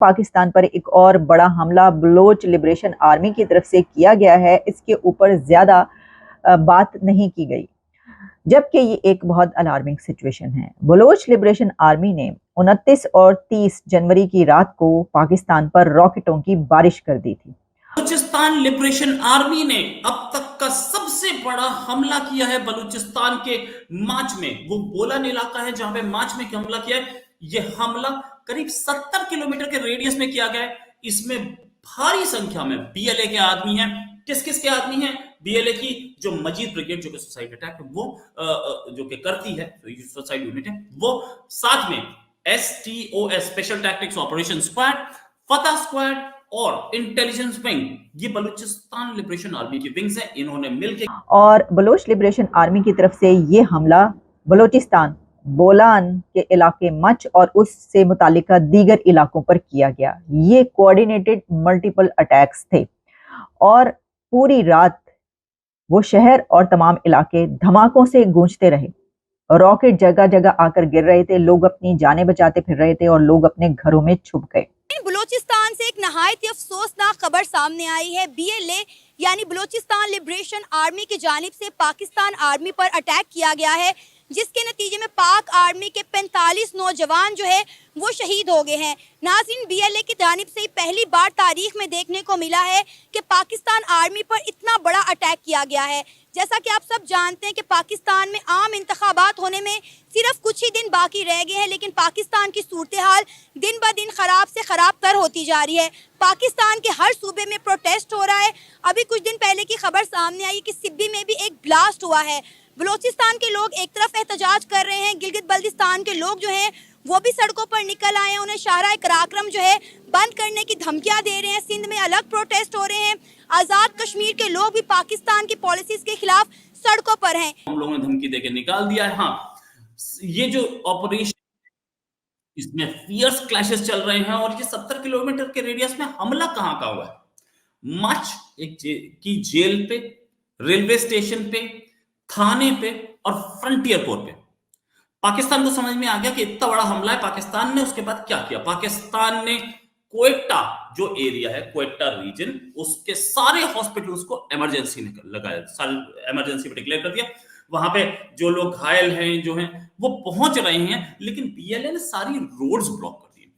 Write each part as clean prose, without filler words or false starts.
पाकिस्तान पर एक और बड़ा हमला बलोच लिबरेशन आर्मी की तरफ से किया गया है, इसके ऊपर ज़्यादा बात नहीं की गई, जबकि ये एक बहुत अलार्मिंग सिचुएशन है। बलोच लिबरेशन आर्मी ने 29 और 30 जनवरी की रात को पाकिस्तान पर रॉकेटों की बारिश कर दी थी। बलूचिस्तान लिबरेशन आर्मी ने अब तक का सबसे बड़ा हमला किया है बलूचिस्तान के मार्च में। वो बोलान इलाका है जहां पे मार्च में हमला किया है। यह हमला करीब 70 किलोमीटर के रेडियस में किया गया है। इसमें भारी संख्या में बीएलए के आदमी हैं। किस किस के आदमी हैं? बीएलए की जो मजीद ब्रिगेड जो कि सुसाइड अटैक वो जो कि करती है, सुसाइड यूनिट है वो, साथ में STOS special tactics operation squad, फतह स्क्वाड और इंटेलिजेंस विंग, ये बलूचिस्तान लिबरेशन आर्मी की विंग्स हैं। इन्होंने मिलकर और बलोच लिबरेशन आर्मी की तरफ से ये हमला बलोचिस्तान बोलान के इलाके मच और उससे मुतालिका दीगर इलाकों पर किया गया। ये कोऑर्डिनेटेड मल्टीपल अटैक्स थे और पूरी रात वो शहर और तमाम इलाके धमाकों से गूंजते रहे। रॉकेट जगह जगह आकर गिर रहे थे, लोग अपनी जानें बचाते फिर रहे थे और लोग अपने घरों में छुप गए। बलूचिस्तान से एक नहायत ही अफसोसनाक खबर सामने आई है। BLA यानी बलूचिस्तान लिबरेशन आर्मी की जानिब से पाकिस्तान आर्मी पर अटैक किया गया है, जिसके नतीजे में पाक आर्मी के 45 नौजवान जो है वो शहीद हो गए हैं। नाज़रीन, BLA की जानिब से पहली बार तारीख में देखने को मिला है कि पाकिस्तान आर्मी पर इतना बड़ा अटैक किया गया है। जैसा कि आप सब जानते हैं कि पाकिस्तान में आम इंतखाबात होने में सिर्फ कुछ ही दिन बाकी रह गए हैं, लेकिन पाकिस्तान की सूरत हाल दिन ब दिन ख़राब से ख़राब तर होती जा रही है। पाकिस्तान के हर सूबे में प्रोटेस्ट हो रहा है। अभी कुछ दिन पहले की खबर सामने आई कि सिब्बी में भी एक ब्लास्ट हुआ है। बलूचिस्तान के लोग एक तरफ एहतजाज कर रहे हैं, गिलगित बल्तिस्तान के लोग जो हैं वो भी सड़कों पर निकल आए हैं, उन्हें शाहराह कराक्रम जो है बंद करने की धमकियां दे रहे हैं। सिंध में अलग प्रोटेस्ट हो रहे हैं। आज़ाद कश्मीर के लोग भी पाकिस्तान की पॉलिसीज के खिलाफ सड़कों पर हैं। हम लोगों ने धमकी देकर निकाल दिया है। हाँ, ये जो ऑपरेशन, इसमें फियर्स क्लैशेस चल रहे हैं और ये 70 किलोमीटर के रेडियस में हमला कहां का हुआ है? मच की जेल पे, रेलवे स्टेशन पे, थाने पे और फ्रंटियर पोर्ट पे। पाकिस्तान को समझ में आ गया कि इतना बड़ा हमला है। पाकिस्तान ने उसके बाद क्या किया? पाकिस्तान ने क्वेटा जो एरिया है, क्वेटा रीजन, उसके सारे हॉस्पिटल्स को इमरजेंसी में लगाया, सारे इमरजेंसी में डिक्लेयर कर दिया। वहां पे जो लोग घायल हैं जो हैं वो पहुंच रहे हैं, लेकिन BLA ने सारी रोड्स ब्लॉक कर दिए।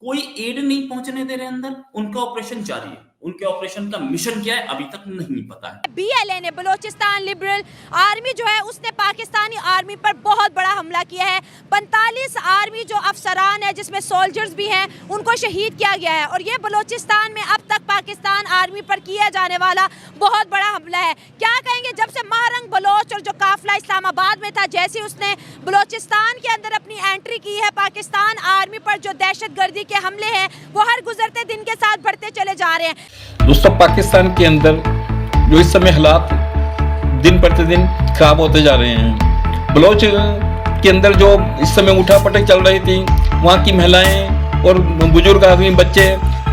कोई एड नहीं पहुंचने दे रहे अंदर। उनका ऑपरेशन जारी है। उनके ऑपरेशन का मिशन क्या है अभी तक नहीं पता है। BLA ने बलूचिस्तान लिबरल आर्मी जो है उसने पाकिस्तानी आर्मी पर बहुत बड़ा हमला किया है। 45 आर्मी जो अफसरान है, जिसमें सोल्जर्स भी हैं, उनको शहीद किया गया है। और ये बलूचिस्तान में अब तक पाकिस्तान आर्मी पर किया जाने वाला बहुत बड़ा हमला है। क्या कहेंगे, जब से महारंग बलोच और जो काफिला इस्लामाबाद में था, जैसे उसने बलूचिस्तान के अंदर अपनी एंट्री की है, पाकिस्तान आर्मी पर जो दहशतगर्दी के हमले हैं वो हर गुजरते दिन के साथ बढ़ते चले जा रहे हैं। दोस्तों, पाकिस्तान के अंदर जो इस समय हालात दिन प्रतिदिन खराब होते जा रहे हैं। बलोच के अंदर जो इस समय उठापटक चल रही थी, वहाँ की महिलाएं और बुजुर्ग आदमी, बच्चे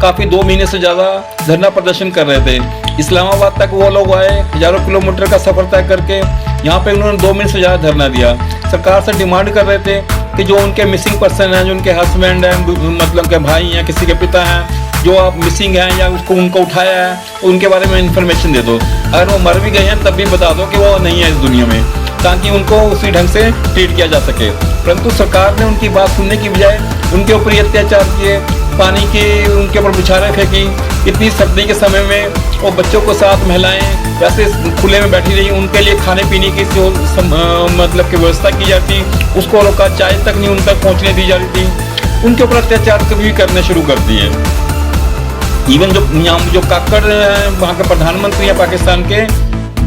काफ़ी 2 महीने से ज़्यादा धरना प्रदर्शन कर रहे थे। इस्लामाबाद तक वो लोग आए, हज़ारों किलोमीटर का सफ़र तय करके यहाँ पे उन्होंने 2 महीने से ज़्यादा धरना दिया। सरकार से डिमांड कर रहे थे कि जो उनके मिसिंग पर्सन हैं, जो उनके हस्बैंड हैं, मतलब के भाई हैं, किसी के पिता हैं, जो आप मिसिंग हैं या उसको उनको उठाया है, उनके बारे में इंफॉर्मेशन दे दो। अगर वो मर भी गए हैं तब भी बता दो कि वो नहीं है इस दुनिया में, ताकि उनको उसी ढंग से ट्रीट किया जा सके। परंतु सरकार ने उनकी बात सुनने की बजाय उनके ऊपर ये अत्याचार किए, पानी की उनके ऊपर बुछारें फेंकी। इतनी सर्दी के समय में वो बच्चों को साथ महिलाएं वैसे खुले में बैठी रही, उनके लिए खाने पीने की जो मतलब की व्यवस्था की जाती, उसको रोका, चाय तक नहीं उन तक पहुँचने दी जा रही थी। उनके ऊपर अत्याचार कभी करने शुरू कर दिए। इवन जो यहाँ जो काकड़ वहाँ के प्रधानमंत्री हैं पाकिस्तान के,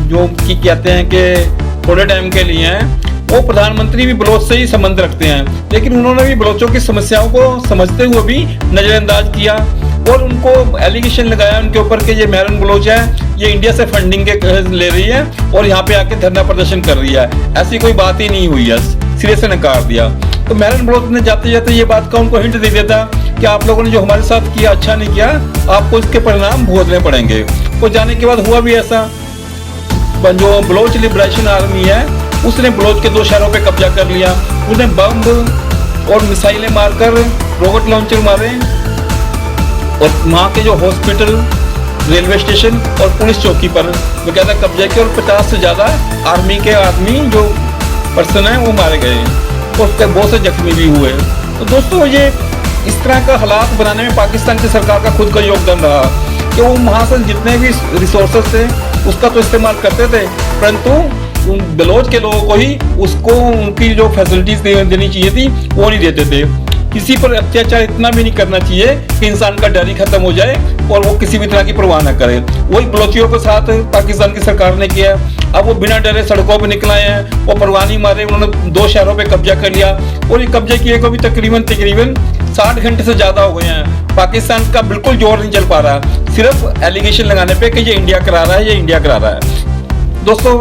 जो की कहते हैं कि थोड़े टाइम के लिए हैं, वो प्रधानमंत्री भी बलोच से ही संबंध रखते हैं, लेकिन उन्होंने भी बलोचों की समस्याओं को समझते हुए भी नज़रअंदाज किया और उनको एलिगेशन लगाया उनके ऊपर कि ये महरन बलोच है, ये इंडिया से फंडिंग के ले रही है और यहाँ पे आके धरना प्रदर्शन कर रही है। ऐसी कोई बात ही नहीं हुई है, सिरे से नकार दिया। तो महरन बलोच ने जाते जाते ये बात का उनको हिंट दे दिया था कि आप लोगों ने जो हमारे साथ किया अच्छा नहीं किया, आपको इसके परिणाम भुगतने पड़ेंगे। तो जाने के बाद हुआ भी ऐसा। जो बलोच लिबरेशन आर्मी है उसने बलोच के 2 शहरों पे कब्जा कर लिया। उसने बम और मिसाइलें मारकर, रॉकेट लॉन्चर मारे और वहाँ के जो हॉस्पिटल, रेलवे स्टेशन और पुलिस चौकी पर बकायदा कब्जा किया और 50 से ज़्यादा आर्मी के आदमी जो पर्सन हैं वो मारे गए और उसके बहुत से जख्मी भी हुए। तो दोस्तों ये इस तरह का हालात बनाने में पाकिस्तान की सरकार का खुद का योगदान रहा कि वो वहाँ से जितने भी रिसोर्सेज थे उसका तो इस्तेमाल करते थे, परंतु बलोच के लोगों को ही उसको उनकी जो फैसिलिटीज देनी चाहिए थी वो नहीं देते थे। किसी पर अत्याचार इतना भी नहीं करना चाहिए कि इंसान का डर ही खत्म हो जाए और वो किसी भी तरह की परवाह न करे। वही बलोचियों के साथ पाकिस्तान की सरकार ने किया। अब वो बिना डरे सड़कों पर निकल आए हैं, वो परवाह नहीं मारे, उन्होंने 2 शहरों पे कब्जा कर लिया और ये कब्जे किए को भी तकरीबन 60 घंटे से ज्यादा हो गए हैं। पाकिस्तान का बिल्कुल जोर नहीं चल पा रहा, सिर्फ एलिगेशन लगाने पे कि ये इंडिया करा रहा है, ये इंडिया करा रहा है। दोस्तों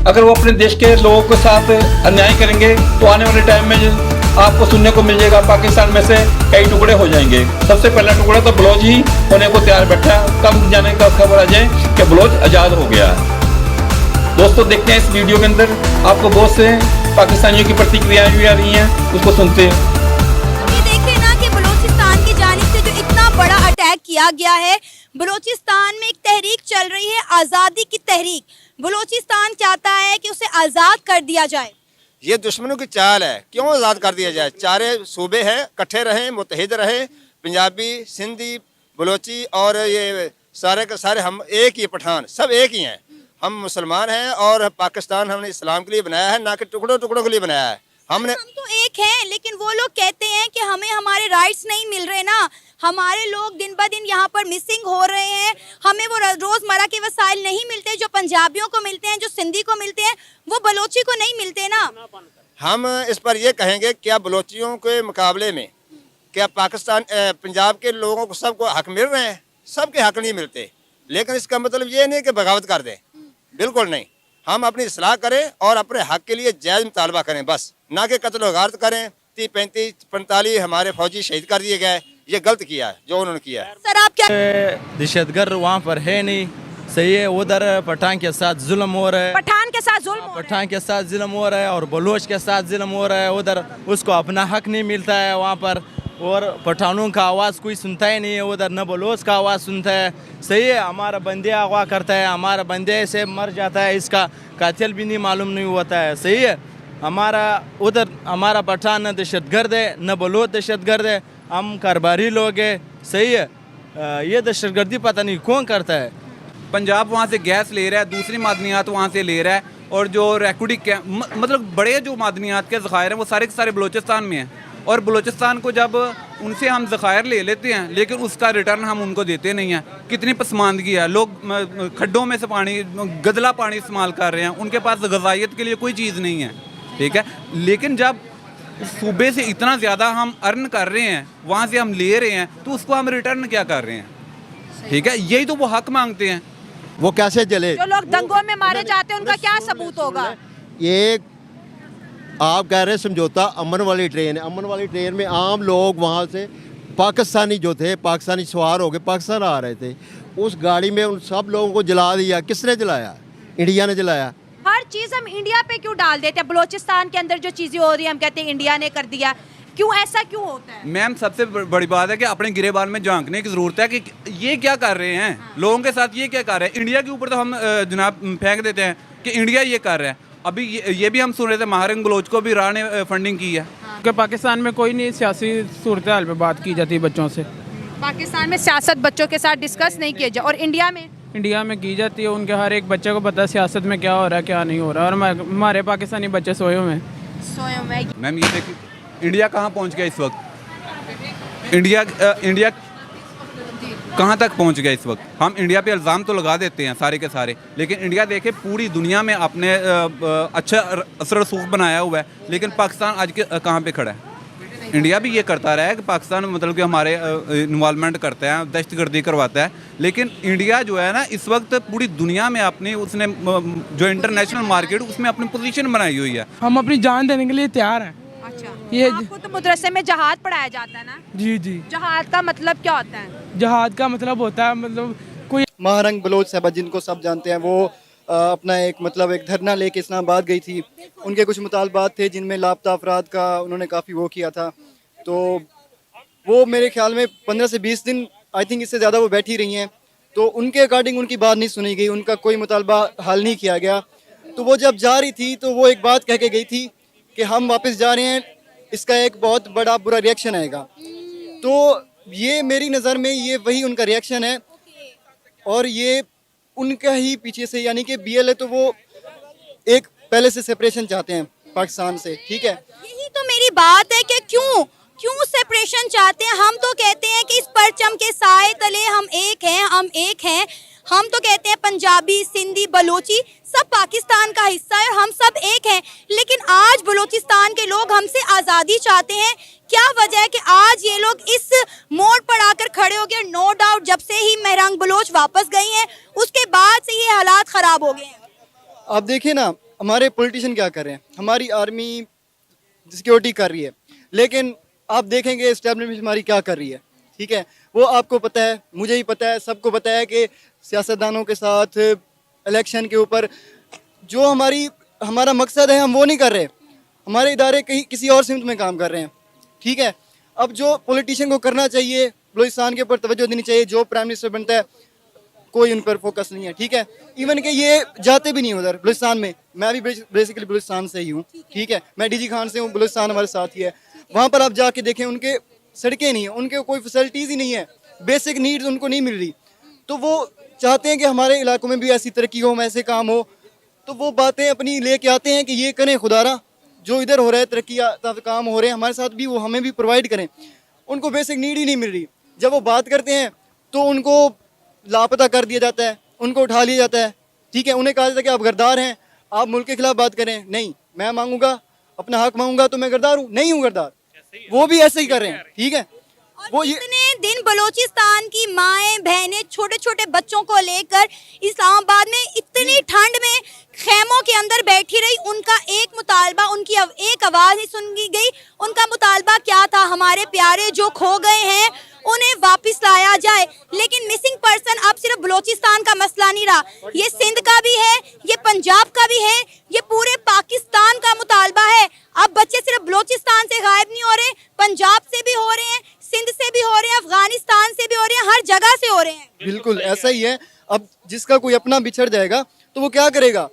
अगर वो अपने देश के लोगों के साथ अन्याय करेंगे तो आने वाले टाइम में आपको सुनने को मिल जाएगा पाकिस्तान में से कई टुकड़े हो जाएंगे। सबसे पहला टुकड़ा तो बलोच ही होने को तैयार बैठा, कब जाने का खबर आ जाए कि बलोच आजाद हो गया। दोस्तों देखते हैं इस वीडियो के अंदर आपको बहुत से पाकिस्तानियों की प्रतिक्रियाएं भी आ रही हैं, उसको सुनते हैं। ये देखिए ना कि बलूचिस्तान की जानिब से जो इतना बड़ा अटैक किया गया है, बलूचिस्तान में एक तहरीक चल रही है, आज़ादी की तहरीक। बलूचिस्तान चाहता है कि उसे आज़ाद कर दिया जाए। ये दुश्मनों की चाल है, क्यों आज़ाद कर दिया जाए। 4 सूबे हैं, इकट्ठे रहें, मुत्तहिद रहें, पंजाबी, सिंधी, बलोची और ये सारे के सारे हम एक ही, पठान सब एक ही हैं। हम मुसलमान हैं और पाकिस्तान हमने इस्लाम के लिए बनाया है, ना कि टुकड़ों टुकड़ों के लिए बनाया है। हम तो एक हैं, लेकिन वो लोग कहते हैं कि हमें हमारे राइट्स नहीं मिल रहे ना, हमारे लोग दिन ब दिन यहाँ पर मिसिंग हो रहे हैं, हमें वो रोजमर्रा के वसाइल नहीं मिलते जो पंजाबियों को मिलते हैं, जो सिंधी को मिलते हैं, वो बलोची को नहीं मिलते ना। हम इस पर ये कहेंगे, क्या बलोचियों के मुकाबले में क्या पाकिस्तान पंजाब के लोगों को सबको हक मिल रहे हैं? सबके हक नहीं मिलते, लेकिन इसका मतलब ये नहीं कि बगावत कर दें, बिल्कुल नहीं। हम अपनी इस्लाह करें और अपने हक के लिए जायज़ मुतालबा करें बस, ना कि कत्ल व गारत करें। 30, 35, 45 हमारे फौजी शहीद कर दिए गए, ये गलत किया है जो उन्होंने किया है। सर आप क्या दहशतगर्द वहाँ पर है नहीं, सही है। उधर पठान के साथ जुल्म हो रहा है, पठान के साथ जुल्म हो रहा है? पठान के साथ जुल्म हो रहा है और बलोच के साथ जुल्म हो रहा है। उधर उसको अपना हक नहीं मिलता है वहाँ पर, और पठानों का आवाज़ कोई सुनता ही नहीं है उधर, न बलोच का आवाज़ सुनता है। सही है, हमारा बंदे अगवा करता है, हमारा बंदे से मर जाता है, इसका कातिल भी नहीं मालूम नहीं होता है। सही है, हमारा उधर हमारा पठान न दहशतगर्द है न बलोच दहशतगर्द है, हम कारोबारी लोग हैं। सही है, ये दहशतगर्दी पता नहीं कौन करता है। पंजाब वहाँ से गैस ले रहा है, दूसरी मादनियात वहाँ से ले रहा है, और जो रैकुडिक मतलब बड़े जो मादनियात के ज़खायर हैं वो सारे के सारे बलूचिस्तान में हैं। और बलूचिस्तान को जब उनसे हम ज़खायर ले लेते हैं, लेकिन उसका रिटर्न हम उनको देते नहीं हैं। कितनी पसमानदगी है, लोग खड्डों में से पानी, गदला पानी इस्तेमाल कर रहे हैं, उनके पास ग़िज़ाइयत के लिए कोई चीज़ नहीं है, ठीक है। लेकिन जब सूबे से इतना ज़्यादा हम अर्न कर रहे हैं, वहाँ से हम ले रहे हैं, तो उसको हम रिटर्न क्या कर रहे हैं, ठीक है। यही तो वो हक मांगते हैं। वो कैसे जले? जो लोग दंगों में मारे जाते हैं उनका क्या सबूत होगा? ये आप कह रहे हैं समझौता अमन वाली ट्रेन है, अमन वाली ट्रेन में आम लोग वहाँ से पाकिस्तानी जो थे, पाकिस्तानी सवार हो गए पाकिस्तान आ रहे थे, उस गाड़ी में उन सब लोगों को जला दिया। किसने जलाया? इंडिया ने जलाया। हर चीज़ हम इंडिया पे क्यों डाल देते हैं? बलूचिस्तान के अंदर जो चीज़ें हो रही हैं हम कहते हैं इंडिया ने कर दिया, क्यों ऐसा क्यों होता है? मैम सबसे बड़ी बात है कि अपने गिरेबान में झांकने की ज़रूरत है कि ये क्या कर रहे हैं, लोगों के साथ ये क्या कर रहे हैं। इंडिया के ऊपर तो हम जनाब फेंक देते हैं कि इंडिया ये कर रहा है। अभी ये भी हम सुन रहे थे महारंग बलोच को भी राह ने फंडिंग की है। कि पाकिस्तान में कोई नहीं सियासी सूरत हाल पे बात की जाती है बच्चों से। पाकिस्तान में सियासत बच्चों के साथ डिस्कस नहीं किया जाए, और इंडिया में की जाती है। उनके हर एक बच्चे को पता है सियासत में क्या हो रहा है क्या नहीं हो रहा है, और हमारे पाकिस्तानी बच्चे सोए हुए हैं। मैम ये देखिए इंडिया कहाँ पहुँच गया इस वक्त, इंडिया कहाँ तक पहुँच गया इस वक्त। हम इंडिया पे इल्ज़ाम तो लगा देते हैं सारे के सारे, लेकिन इंडिया देखे पूरी दुनिया में अपने अच्छा असर रसूख बनाया हुआ है, लेकिन पाकिस्तान आज के कहाँ पे खड़ा है। इंडिया भी ये करता रहा है कि पाकिस्तान मतलब कि हमारे इन्वॉल्वमेंट करता है, दहशतगर्दी करवाता है, लेकिन इंडिया जो है ना इस वक्त पूरी दुनिया में अपनी उसने जो इंटरनेशनल मार्केट उसमें अपनी पोजीशन बनाई हुई है। हम अपनी जान देने के लिए तैयार हैं। अच्छा, ये आपको तो मदरसे में जहाद पढ़ाया जाता है ना? जी जी। जहाद का मतलब क्या होता है? जहाद का मतलब होता है मतलब कोई महारंग बलोच साहबा जिनको सब जानते हैं, वो अपना एक धरना लेके इस्लामाबाद गई थी। उनके कुछ मुतालबात थे जिनमें लापता अफराद का उन्होंने काफ़ी वो किया था, तो वो मेरे ख्याल में 15 से 20 दिन आई थिंक इससे ज़्यादा वो बैठी रही हैं, तो उनके अकॉर्डिंग उनकी बात नहीं सुनी गई, उनका कोई मुतालबा हल नहीं किया गया। तो वो जब जा रही थी तो वो एक बात कह के गई थी कि हम वापस जा रहे हैं, इसका एक बहुत बड़ा बुरा रिएक्शन आएगा। तो ये मेरी नज़र में ये वही उनका रिएक्शन है, और ये उनका ही पीछे से, यानी कि BLA तो वो एक पहले से सेपरेशन चाहते हैं पाकिस्तान से, ठीक है। यही तो मेरी बात है कि क्यों सेपरेशन चाहते हैं। हम तो कहते हैं कि इस परचम के साए तले हम एक हैं। हम तो कहते हैं पंजाबी, सिंधी, बलोची सब पाकिस्तान का हिस्सा है और हम सब एक हैं। लेकिन आज बलोचिस्तान के लोग हमसे आज़ादी चाहते हैं। क्या वजह है कि आज ये लोग इस मोड़ पर आकर खड़े हो गए? नो डाउट जब से ही महरंग बलोच वापस गई हैं उसके बाद से ये हालात ख़राब हो गए हैं। आप देखिए ना, हमारे पॉलिटिशियन क्या कर रहे हैं, हमारी आर्मी सिक्योरिटी कर रही है, लेकिन आप देखेंगे एस्टेब्लिशमेंट हमारी क्या कर रही है, ठीक है। वो आपको पता है, मुझे ही पता है, सबको पता है कि सियासतदानों के साथ इलेक्शन के ऊपर जो हमारा मकसद है हम वो नहीं कर रहे। हमारे इदारे कहीं किसी और सिमत में काम कर रहे हैं, ठीक है। अब जो पॉलिटिशियन को करना चाहिए, बलूचिस्तान के ऊपर तवज्जो देनी चाहिए, जो प्राइम मिनिस्टर बनता है कोई उन पर फोकस नहीं है, ठीक है। इवन कि ये जाते भी नहीं उधर बलूचिस्तान में। मैं भी बेसिकली बलूचिस्तान से ही हूँ, ठीक है। मैं DG खान से हूँ, बलूचिस्तान हमारे साथ ही है। वहाँ पर आप जाके देखें, उनके सड़कें नहीं है, उनके कोई फैसिलिटीज़ ही नहीं है, बेसिक नीड्स उनको नहीं मिल रही। तो वो चाहते हैं कि हमारे इलाकों में भी ऐसी तरक्की हो, ऐसे काम हो। तो वो बातें अपनी लेके आते हैं कि ये करें खुदारा, जो इधर हो रहा है तरक्की काम हो रहे हैं हमारे साथ भी, वो हमें भी प्रोवाइड करें। उनको बेसिक नीड ही नहीं मिल रही। जब वो बात करते हैं तो उनको लापता कर दिया जाता है, उनको उठा लिया जाता है, ठीक है। उन्हें कहा जाता है कि आप गद्दार हैं, आप मुल्क के खिलाफ बात करें। नहीं, मैं मांगूंगा, अपना हक मांगूंगा तो मैं गद्दार हूँ? नहीं हूँ गद्दार। वो भी ऐसे ही कर रहे हैं, ठीक है। वो इतने दिन बलोचिस्तान की माएं बहनें छोटे छोटे बच्चों को लेकर इस्लामाबाद में इतनी ठंड में खेमों के अंदर बैठी रही। उनका एक मुतालबा, उनकी एक आवाज़ नहीं सुनी गई। उनका मुतालबा क्या था? हमारे प्यारे जो खो गए हैं उन्हें वापस लाया जाए। लेकिन मिसिंग पर्सन अब सिर्फ बलोचिस्तान का मसला नहीं रहा, ये सिंध का भी है, ये पंजाब का भी है, ये पूरे पाकिस्तान का मुतालबा है। अब बच्चे सिर्फ बलोचिस्तान से गायब नहीं हो रहे, पंजाब से भी हो रहे हैं, सिंध से भी हो रहे हैं, अफगानिस्तान से भी हो रहे हैं, हर जगह से हो रहे हैं। बिल्कुल ऐसा ही है। अब जिसका कोई अपना बिछड़ जाएगा तो वो क्या करेगा?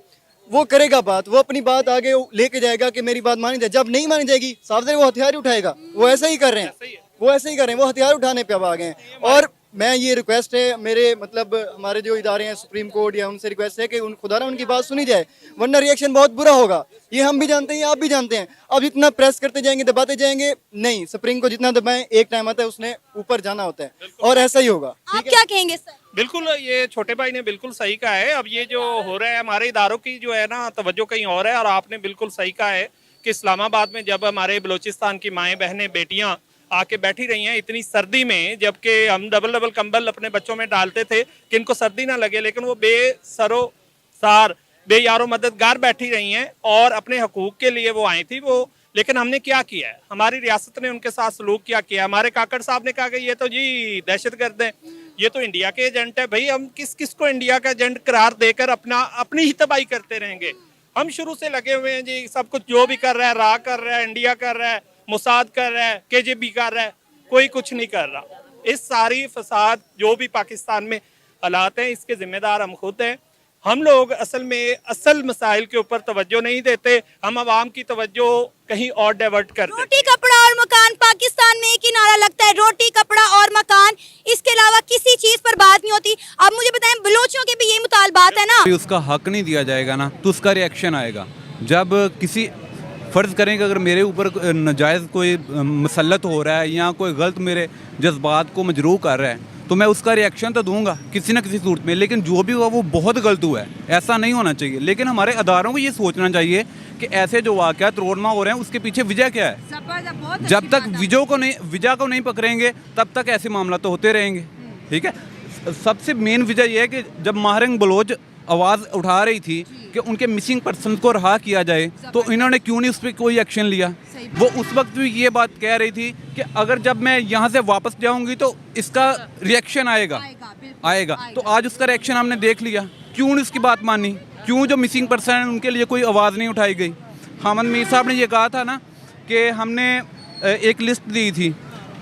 वो करेगा बात, वो अपनी बात आगे लेके जाएगा कि मेरी बात मानी जाए। जब नहीं मानी जाएगी साफ वो हथियार ही उठाएगा। वो ऐसा ही कर रहे हैं, वो हथियार उठाने पे अब आ गए हैं। और मैं ये रिक्वेस्ट है मेरे मतलब हमारे जो इदारे हैं सुप्रीम कोर्ट या उनसे रिक्वेस्ट है कि खुदा उनकी बात सुनी जाए, वरना रिएक्शन बहुत बुरा होगा। ये हम भी जानते हैं, आप भी जानते हैं। अब इतना प्रेस करते जाएंगे, दबाते जाएंगे, नहीं, स्प्रिंग को जितना दबाएं एक टाइम आता है उसने ऊपर जाना होता है, और ऐसा ही होगा। आप क्या कहेंगे सर? बिल्कुल, ये छोटे भाई ने बिल्कुल सही कहा है। अब ये जो हो रहा है, हमारे इदारों की जो है ना तवज्जो कहीं और है। और आपने बिल्कुल सही कहा है कि इस्लामाबाद में जब हमारे बलूचिस्तान की माएँ बहनें बेटियाँ आके बैठी रही हैं इतनी सर्दी में, जबकि हम डबल कंबल अपने बच्चों में डालते थे कि इनको सर्दी ना लगे, लेकिन वो बेसरो सार बेयारो मददगार बैठी रही हैं और अपने हकूक के लिए वो आई थी। वो लेकिन हमने क्या किया है, हमारी रियासत ने उनके साथ सलूक क्या किया। हमारे काकड़ साहब ने कहा कि ये तो जी दहशतगर्द हैं, ये तो इंडिया के एजेंट है। भाई हम किस को इंडिया का एजेंट करार देकर अपनी ही तबाही करते रहेंगे? हम शुरू से लगे हुए हैं जी, सब कुछ जो भी कर रहा है, रा कर रहा है, इंडिया कर रहा है, मुसाद कर रहा है, KGB कर रहा है, कोई कुछ नहीं कर रहा। इस सारी फसाद जो भी पाकिस्तान में हालात हैं, इसके जिम्मेदार हम खुद हैं। हम लोग असल मसाइल के ऊपर तवज्जो नहीं देते, हम आवाम की तवज्जो कहीं और डाइवर्ट कर देते। रोटी कपड़ा और मकान, पाकिस्तान में एक ही नारा लगता है, रोटी कपड़ा और मकान, इसके अलावा किसी चीज पर बात नहीं होती। अब मुझे बताएं, बलोचियों के भी ये मुतालबात है ना? उसका हक नहीं दिया जाएगा ना तो उसका रिएक्शन आएगा। जब किसी फ़र्ज़ करें कि अगर मेरे ऊपर नाजायज़ कोई मसलत हो रहा है या कोई गलत मेरे जज्बात को मजरूह कर रहा है तो मैं उसका रिएक्शन तो दूंगा किसी न किसी सूरत में। लेकिन जो भी हुआ वो बहुत गलत हुआ है, ऐसा नहीं होना चाहिए। लेकिन हमारे अदारों को ये सोचना चाहिए कि ऐसे जो वाक़यात रोडमा हो रहे हैं उसके पीछे वजह क्या है। जब तक वजह को नहीं पकड़ेंगे तब तक ऐसे मामला तो होते रहेंगे, ठीक है। सबसे मेन वजह यह है कि जब महरंग बलोच आवाज़ उठा रही थी कि उनके मिसिंग पर्सन को रहा किया जाए, तो इन्होंने क्यों नहीं उस पर कोई एक्शन लिया? वो उस वक्त भी ये बात कह रही थी कि अगर जब मैं यहाँ से वापस जाऊँगी तो इसका रिएक्शन आएगा। तो आज उसका रिएक्शन हमने देख लिया। क्यों नहीं उसकी बात मानी? क्यों जो मिसिंग पर्सन है उनके लिए कोई आवाज़ नहीं उठाई गई? हामिद मीर साहब ने ये कहा था ना कि हमने एक लिस्ट दी थी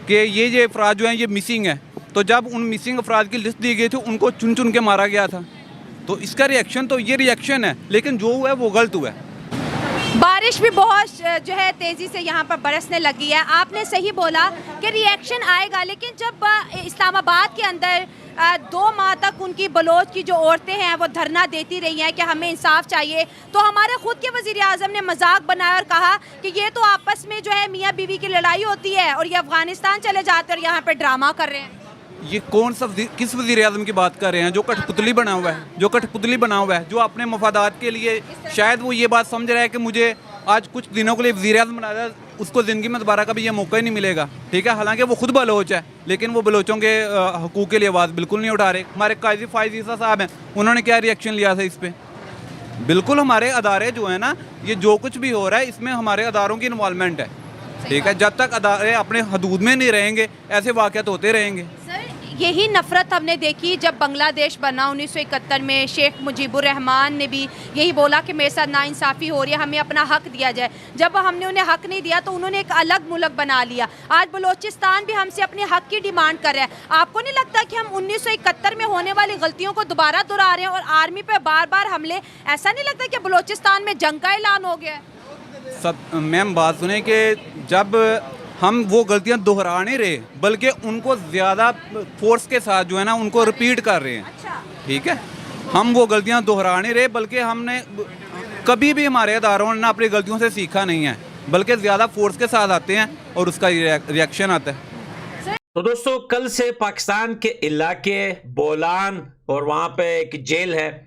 कि ये अफराद जो हैं ये मिसिंग है, तो जब उन मिसिंग अफराद की लिस्ट दी गई थी उनको चुन चुन के मारा गया था। तो इसका रिएक्शन तो ये रिएक्शन है, लेकिन जो हुआ है वो गलत हुआ है। बारिश भी बहुत जो है तेज़ी से यहाँ पर बरसने लगी है। आपने सही बोला कि रिएक्शन आएगा, लेकिन जब इस्लामाबाद के अंदर 2 माह तक उनकी बलोच की जो औरतें हैं वो धरना देती रही हैं कि हमें इंसाफ चाहिए, तो हमारे खुद के वज़ीर आज़म ने मजाक बनाया और कहा कि ये तो आपस में जो है मियाँ बीवी की लड़ाई होती है और ये अफगानिस्तान चले जाते और यहाँ पर ड्रामा कर रहे हैं। ये कौन सा किस वज़ीर आज़म की बात कर रहे हैं? जो कठपुतली बना हुआ है, जो कठपुतली बना हुआ है, जो अपने मफादात के लिए शायद वो ये बात समझ रहा है कि मुझे आज कुछ दिनों के लिए वज़ीर आज़म बना दिया, उसको ज़िंदगी में दोबारा कभी ये मौका ही नहीं मिलेगा। ठीक है, हालांकि वो खुद बलोच है, लेकिन वो बलोचों के हकूक़ के लिए आवाज़ बिल्कुल नहीं उठा रहे। हमारे काजी फाइज ईसा साहब हैं, उन्होंने क्या रिएक्शन लिया था इस पर? बिल्कुल हमारे अदारे जो है ना, ये जो कुछ भी हो रहा है इसमें हमारे अदारों की इन्वॉल्वमेंट है। ठीक है, जब तक अदारे अपने हदूद में नहीं रहेंगे ऐसे वाक़यात होते रहेंगे। यही नफ़रत हमने देखी जब बांग्लादेश बना 1971 में। शेख मुजीबुर रहमान ने भी यही बोला कि मेरे साथ नाइंसाफ़ी हो रही है, हमें अपना हक़ दिया जाए। जब हमने उन्हें हक़ नहीं दिया तो उन्होंने एक अलग मुल्क बना लिया। आज बलोचिस्तान भी हमसे अपने हक़ की डिमांड कर रहा है। आपको नहीं लगता कि हम 1971 में होने वाली गलतियों को दोबारा दोहरा रहे हैं और आर्मी पर बार बार हमले? ऐसा नहीं लगता कि बलोचिस्तान में जंग का ऐलान हो गया है? मैम बात सुने कि जब हम वो गलतियां दोहरा नहीं रहे, बल्कि उनको ज़्यादा फोर्स के साथ जो है ना उनको रिपीट कर रहे हैं। ठीक है, हम वो गलतियां दोहरा नहीं रहे, बल्कि हमने कभी भी हमारे अदारों ने अपनी गलतियों से सीखा नहीं है, बल्कि ज़्यादा फोर्स के साथ आते हैं और उसका रिएक्शन आता है। तो दोस्तों, कल से पाकिस्तान के इलाके बोलान और वहाँ पे एक जेल है,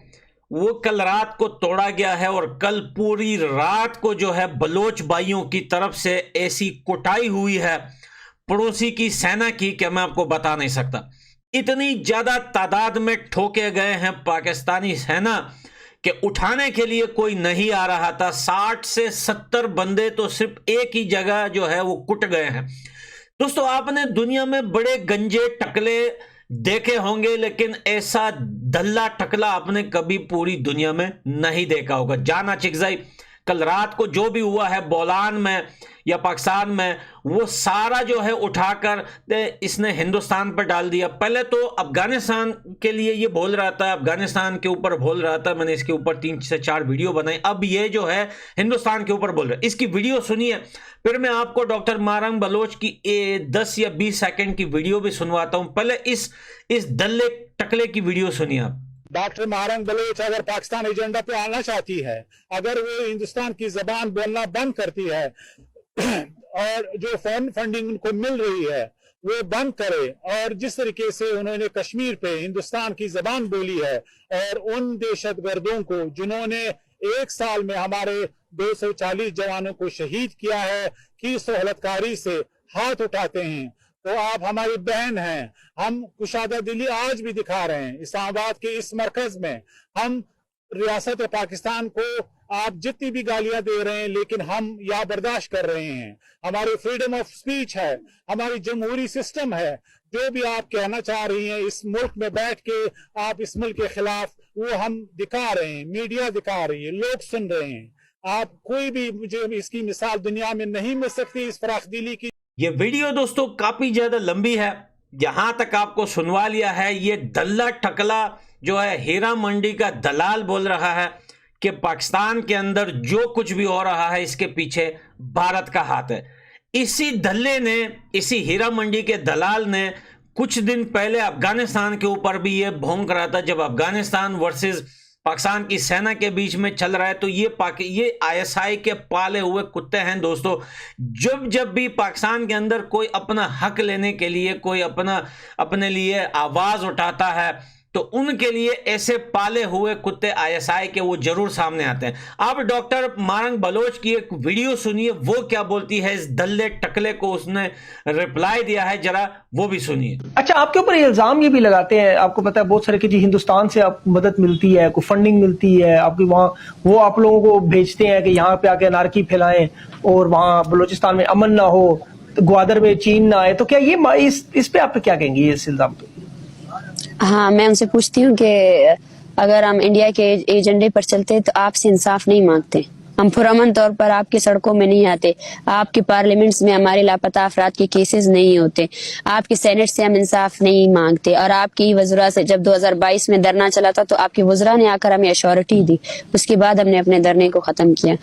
वो कल रात को तोड़ा गया है और कल पूरी रात को जो है बलोच भाइयों की तरफ से ऐसी कुटाई हुई है पड़ोसी की सेना की कि मैं आपको बता नहीं सकता। इतनी ज्यादा तादाद में ठोके गए हैं पाकिस्तानी सेना कि उठाने के लिए कोई नहीं आ रहा था। 60 से 70 बंदे तो सिर्फ एक ही जगह जो है वो कुट गए हैं। दोस्तों, आपने दुनिया में बड़े गंजे टकले देखे होंगे, लेकिन ऐसा दल्ला टकला आपने कभी पूरी दुनिया में नहीं देखा होगा। जाना चिकजाई कल रात को जो भी हुआ है बोलान में या पाकिस्तान में, वो सारा जो है उठाकर इसने हिंदुस्तान पर डाल दिया। पहले तो अफगानिस्तान के लिए ये बोल रहा था, अफगानिस्तान के ऊपर बोल रहा था, मैंने इसके ऊपर 3 से 4 वीडियो बनाई। अब ये जो है हिंदुस्तान के ऊपर बोल रहा है। इसकी वीडियो सुनिए, फिर मैं आपको डॉक्टर मारंग बलोच की 10 या 20 सेकंड की वीडियो भी सुनवाता हूं। पहले इस दल्ले टकले की वीडियो सुनिए आप। डॉक्टर मारंग बलोच अगर पाकिस्तान एजेंडा पे आना चाहती है, अगर वो हिंदुस्तान की जबान बोलना बंद करती है और जो फंडिंग उनको मिल रही है वो बंद करे, और जिस तरीके से उन्होंने कश्मीर पे हिंदुस्तान की जबान बोली है और उन दहशतगर्दों को जिन्होंने 1 साल में हमारे 240 जवानों को शहीद किया है की सोहलतकारी से हाथ उठाते हैं, तो आप हमारी बहन हैं। हम कुशादा दिली आज भी दिखा रहे हैं। इस्लामाबाद के इस मरकज में हम रियासत पाकिस्तान को आप जितनी भी गालियां दे रहे हैं, लेकिन हम यह बर्दाश्त कर रहे हैं। हमारी फ्रीडम ऑफ स्पीच है, हमारी जमहूरी सिस्टम है। जो भी आप कहना चाह रही हैं इस मुल्क में बैठ के, आप इस मुल्क के खिलाफ, वो हम दिखा रहे हैं, मीडिया दिखा रही है, लोग सुन रहे हैं। आप कोई भी मुझे इसकी मिसाल दुनिया में नहीं मिल सकती इस फराखदिली की। ये वीडियो दोस्तों काफी ज्यादा लंबी है, जहां तक आपको सुनवा लिया है। ये दल्ला टकला जो है हीरा मंडी का दलाल बोल रहा है कि पाकिस्तान के अंदर जो कुछ भी हो रहा है इसके पीछे भारत का हाथ है। इसी दल्ले ने, इसी हीरा मंडी के दलाल ने कुछ दिन पहले अफगानिस्तान के ऊपर भी ये भौंक रहा था। जब अफगानिस्तान वर्सेस पाकिस्तान की सेना के बीच में चल रहा है, तो ये ISI के पाले हुए कुत्ते हैं दोस्तों। जब भी पाकिस्तान के अंदर कोई अपना हक लेने के लिए, कोई अपने लिए आवाज उठाता है, तो उनके लिए ऐसे पाले हुए कुत्ते ISI के वो जरूर सामने आते हैं। आप डॉक्टर मारंग बलोच की एक वीडियो सुनिए, वो क्या बोलती है इस दल्ले टकले को, उसने रिप्लाई दिया है, जरा वो भी सुनिए। अच्छा, आपके ऊपर इल्जाम ये भी लगाते हैं, आपको पता है बहुत सारे कि जी हिंदुस्तान से आपको मदद मिलती है, कोई फंडिंग मिलती है आपकी, वहाँ वो आप लोगों को भेजते हैं कि यहाँ पे आके अनारकी फैलाएं और वहाँ बलोचिस्तान में अमन ना हो, ग्वादर में चीन ना आए। तो क्या ये इस पे आप क्या कहेंगे इस इल्जाम पे? हाँ, मैं उनसे पूछती हूँ कि अगर हम इंडिया के एजेंडे पर चलते तो आपसे इंसाफ नहीं मांगते, हम पुरअमन तौर पर आपकी सड़कों में नहीं आते, आपके पार्लियामेंट्स में हमारे लापता अफराद के केसेस नहीं होते, आपके सेनेट से हम इंसाफ नहीं मांगते, और आपकी वज़रा से जब 2022 में धरना चला था तो आपके वज़रा ने आकर हमें एश्योरिटी दी, उसके बाद हमने अपने धरने को खत्म किया।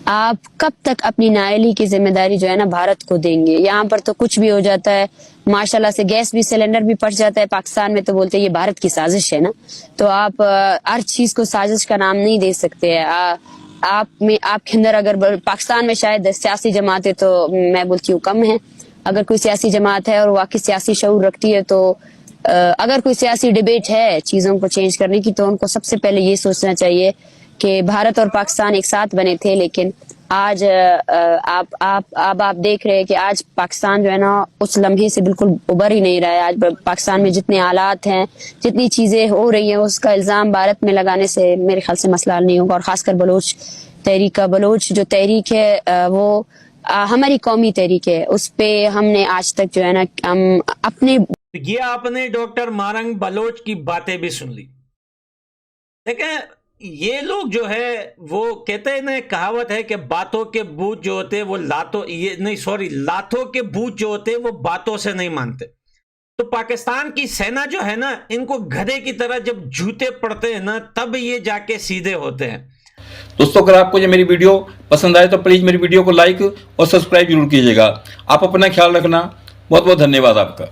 आप कब तक अपनी नाअहली की जिम्मेदारी जो है ना भारत को देंगे? यहाँ पर तो कुछ भी हो जाता है, माशाल्लाह से गैस भी सिलेंडर भी पट जाता है, पाकिस्तान में तो बोलते हैं ये भारत की साजिश है ना। तो आप हर चीज को साजिश का नाम नहीं दे सकते हैं। आपके अंदर अगर पाकिस्तान में शायद सियासी जमातें तो मैं बोलती हूँ कम है, अगर कोई सियासी जमात है और वाकई सियासी शऊर रखती है तो अगर कोई सियासी डिबेट है चीजों को चेंज करने की तो उनको सबसे पहले ये सोचना चाहिए कि भारत और पाकिस्तान एक साथ बने थे, लेकिन आज आप देख रहे हैं कि आज पाकिस्तान जो है ना उस लम्हे से बिल्कुल उबर ही नहीं रहा है। आज पाकिस्तान में जितने हालात हैं, जितनी चीजें हो रही हैं, उसका इल्जाम भारत में लगाने से मेरे ख्याल से मसला हल नहीं होगा। और खासकर बलोच जो तहरीक है वो हमारी कौमी तहरीक है, उस पे हमने आज तक जो है ना हम अपने ये आपने डॉक्टर मारंग बलोच की बातें भी सुन ली। देखें, ये लोग जो है वो कहते हैं ना, कहावत है कि बातों के भूत जो होते हैं वो लातों के भूत जो होते हैं वो बातों से नहीं मानते। तो पाकिस्तान की सेना जो है ना, इनको गधे की तरह जब जूते पड़ते हैं ना तब ये जाके सीधे होते हैं। दोस्तों, अगर आपको ये मेरी वीडियो पसंद आए तो प्लीज मेरी वीडियो को लाइक और सब्सक्राइब जरूर कीजिएगा। आप अपना ख्याल रखना। बहुत बहुत धन्यवाद आपका।